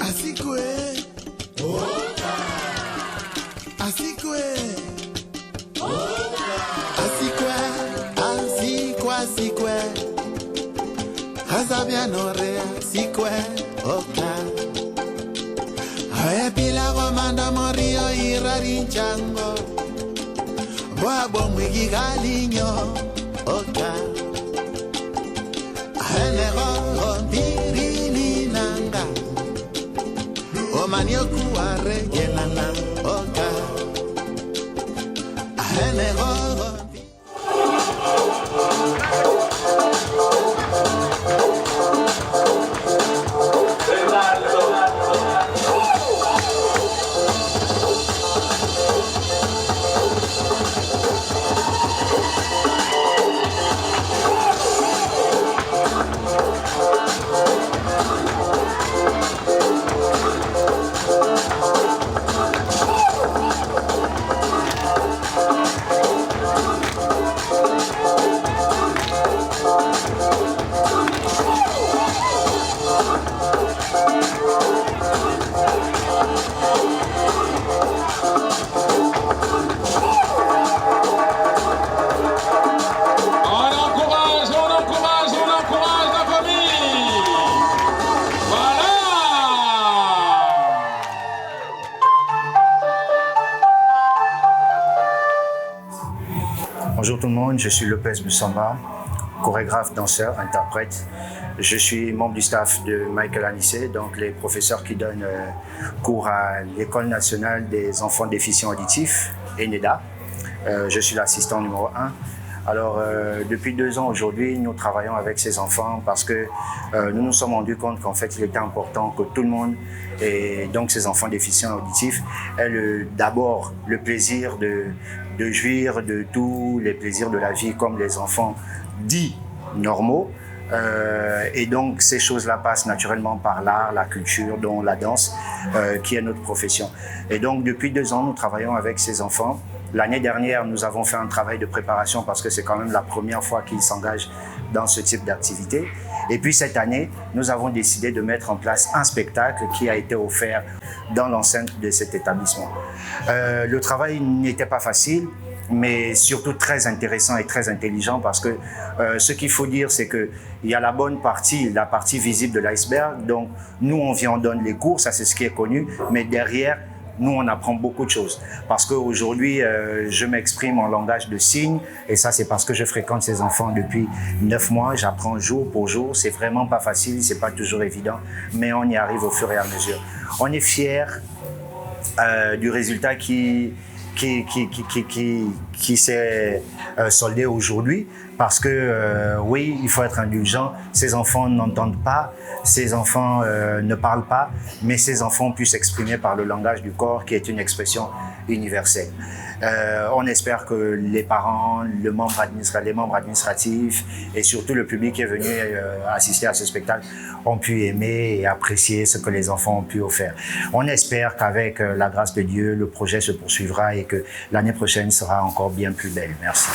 Asikwe. Asikwe. Asikwe. Asikwe. Hazabianore. Asikwe. Oka. Haya pila komanda morio irarinjango. Boabo mwigi galinyo. Oka. Henego dirili nanga. Omanioku aregelana. Oka. Henego. Bonjour tout le monde, je suis Lopez Boussamba, chorégraphe, danseur, interprète. Je suis membre du staff de Michael Anissé, donc les professeurs qui donnent cours à l'École nationale des enfants déficients auditifs, ENEDA. Je suis l'assistant numéro 1. Alors, depuis 2 ans aujourd'hui, nous travaillons avec ces enfants parce que nous nous sommes rendus compte qu'en fait, il était important que tout le monde, et donc ces enfants déficients auditifs, aient d'abord le plaisir de jouir de tous les plaisirs de la vie comme les enfants dits normaux. Et donc, ces choses-là passent naturellement par l'art, la culture, dont la danse, qui est notre profession. Et donc, depuis 2 ans, nous travaillons avec ces enfants. L'année dernière, nous avons fait un travail de préparation parce que c'est quand même la première fois qu'ils s'engagent dans ce type d'activité. Et puis cette année, nous avons décidé de mettre en place un spectacle qui a été offert dans l'enceinte de cet établissement. Le travail n'était pas facile, mais surtout très intéressant et très intelligent parce que ce qu'il faut dire, c'est qu'il y a la bonne partie, la partie visible de l'iceberg. Donc nous, on vient, on donne les cours, ça c'est ce qui est connu, mais derrière, nous, on apprend beaucoup de choses. Parce qu'aujourd'hui, je m'exprime en langage de signes. Et ça, c'est parce que je fréquente ces enfants depuis 9 mois. J'apprends jour pour jour. C'est vraiment pas facile, c'est pas toujours évident. Mais on y arrive au fur et à mesure. On est fiers du résultat qui s'est soldé aujourd'hui. Parce que, oui, il faut être indulgent. Ces enfants n'entendent pas, ces enfants ne parlent pas, mais ces enfants puissent s'exprimer par le langage du corps, qui est une expression universelle. On espère que les parents, les membres administratifs et surtout le public qui est venu assister à ce spectacle ont pu aimer et apprécier ce que les enfants ont pu offrir. On espère qu'avec la grâce de Dieu, le projet se poursuivra et que l'année prochaine sera encore bien plus belle. Merci.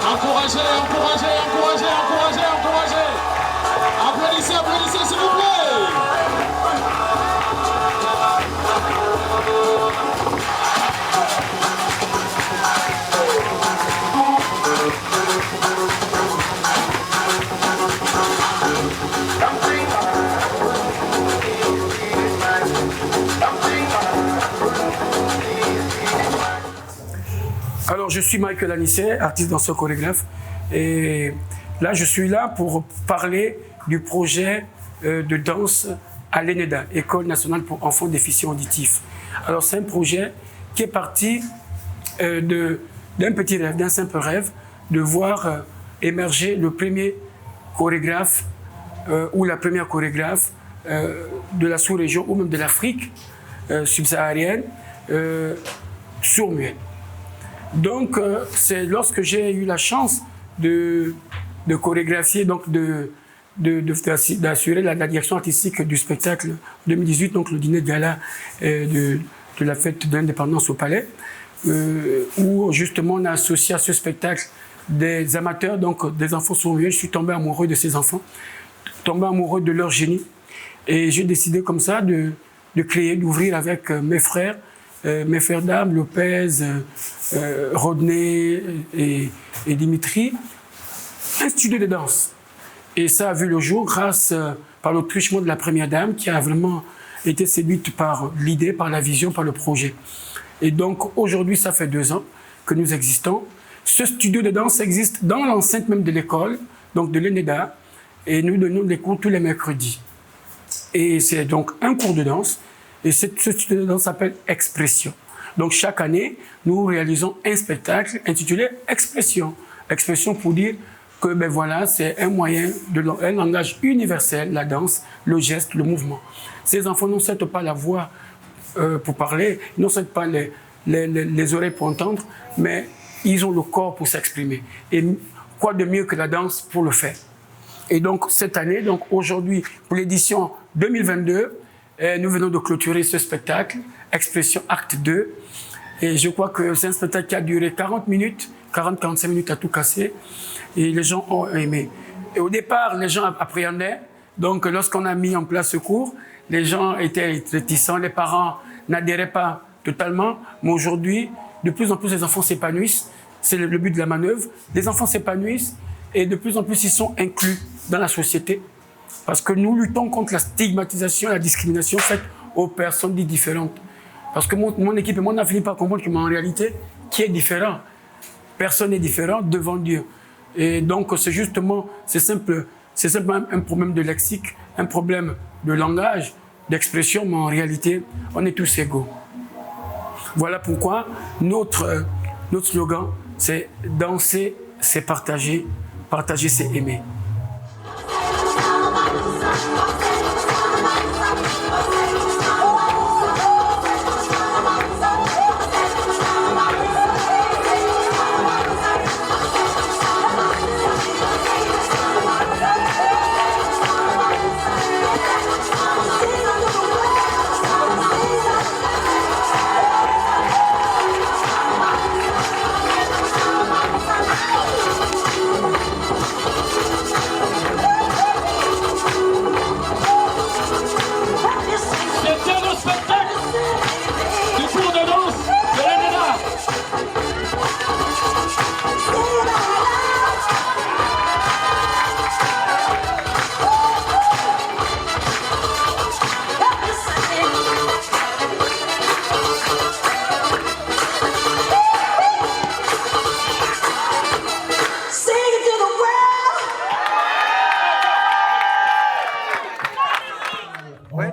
Encouragez. Applaudissez, s'il vous plaît. Alors, je suis Michael Anissé, artiste danseur chorégraphe. Et là, je suis là pour parler du projet de danse à l'ENEDA, École nationale pour enfants déficients auditifs. Alors, c'est un projet qui est parti d'un petit rêve, d'un simple rêve, de voir émerger le premier chorégraphe ou la première chorégraphe de la sous-région ou même de l'Afrique subsaharienne sourd-muette. Donc, c'est lorsque j'ai eu la chance de chorégraphier, donc d'assurer la direction artistique du spectacle 2018, donc le dîner de gala de la fête de l'indépendance au Palais, où justement on a associé à ce spectacle des amateurs, donc des enfants sourds-muets. Je suis tombé amoureux de ces enfants, tombé amoureux de leur génie. Et j'ai décidé comme ça de créer, d'ouvrir avec mes frères d'âme, Lopez, Rodney et Dimitri, un studio de danse. Et ça a vu le jour grâce par le truchement de la première dame qui a vraiment été séduite par l'idée, par la vision, par le projet. Et donc aujourd'hui, ça fait 2 ans que nous existons. Ce studio de danse existe dans l'enceinte même de l'école, donc de l'ENEDA, et nous donnons des cours tous les mercredis. Et c'est donc un cours de danse, et ce studio de danse s'appelle Expression. Donc chaque année, nous réalisons un spectacle intitulé Expression. Expression pour dire que ben voilà, c'est un moyen, un langage universel, la danse, le geste, le mouvement. Ces enfants n'ont certes pas la voix pour parler, n'ont certes pas les oreilles pour entendre, mais ils ont le corps pour s'exprimer. Et quoi de mieux que la danse pour le faire? Et donc cette année, donc aujourd'hui, pour l'édition 2022, nous venons de clôturer ce spectacle, Expression Acte 2. Et je crois que c'est un spectacle qui a duré 40 minutes, 40-45 minutes à tout casser. Et les gens ont aimé. Et au départ, les gens appréhendaient. Donc lorsqu'on a mis en place ce cours, les gens étaient réticents, les parents n'adhéraient pas totalement. Mais aujourd'hui, de plus en plus, les enfants s'épanouissent. C'est le but de la manœuvre. Les enfants s'épanouissent et de plus en plus, ils sont inclus dans la société. Parce que nous luttons contre la stigmatisation et la discrimination faite aux personnes dites différentes. Parce que mon équipe et moi, on a fini par comprendre qu'en réalité, qui est différent? Personne n'est différent devant Dieu. Et donc, c'est simplement un problème de lexique, un problème de langage, d'expression, mais en réalité, on est tous égaux. Voilà pourquoi notre slogan, c'est danser, c'est partager, partager, c'est aimer.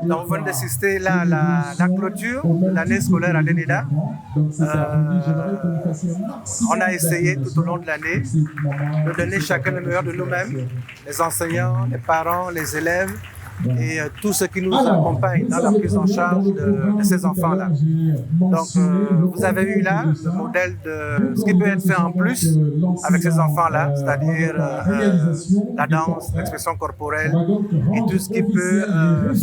Donc, on vient d'assister là à la clôture de l'année scolaire à l'ENEDA. On a essayé tout au long de l'année de donner chacun le meilleur de nous-mêmes, les enseignants, les parents, les élèves et tous ceux qui nous accompagnent dans la prise en charge de ces enfants-là. Donc, vous avez eu là le modèle de ce qui peut être fait en plus avec ces enfants-là, c'est-à-dire la danse, l'expression corporelle et tout ce qui peut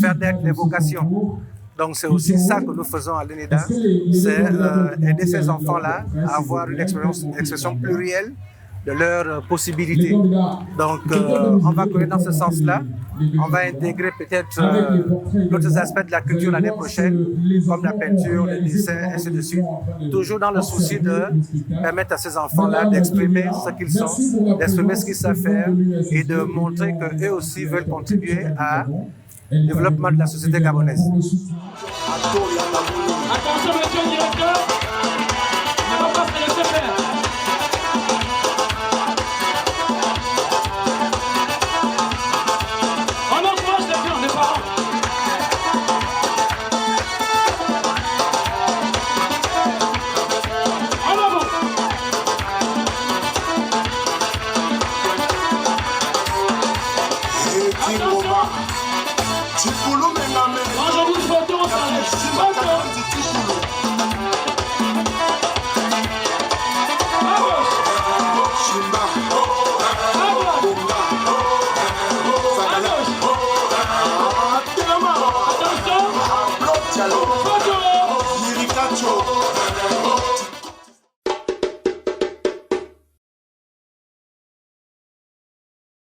faire naître les vocations. Donc, c'est aussi ça que nous faisons à l'ENEDA, c'est aider ces enfants-là à avoir une expression plurielle de leurs possibilités. Donc, on va courir dans ce sens-là. On va intégrer peut-être d'autres aspects de la culture l'année prochaine, comme la peinture, le dessin, ainsi de suite. Toujours dans le souci de permettre à ces enfants-là d'exprimer ce qu'ils sont, d'exprimer ce qu'ils savent faire et de montrer qu'eux aussi veulent contribuer au développement de la société gabonaise.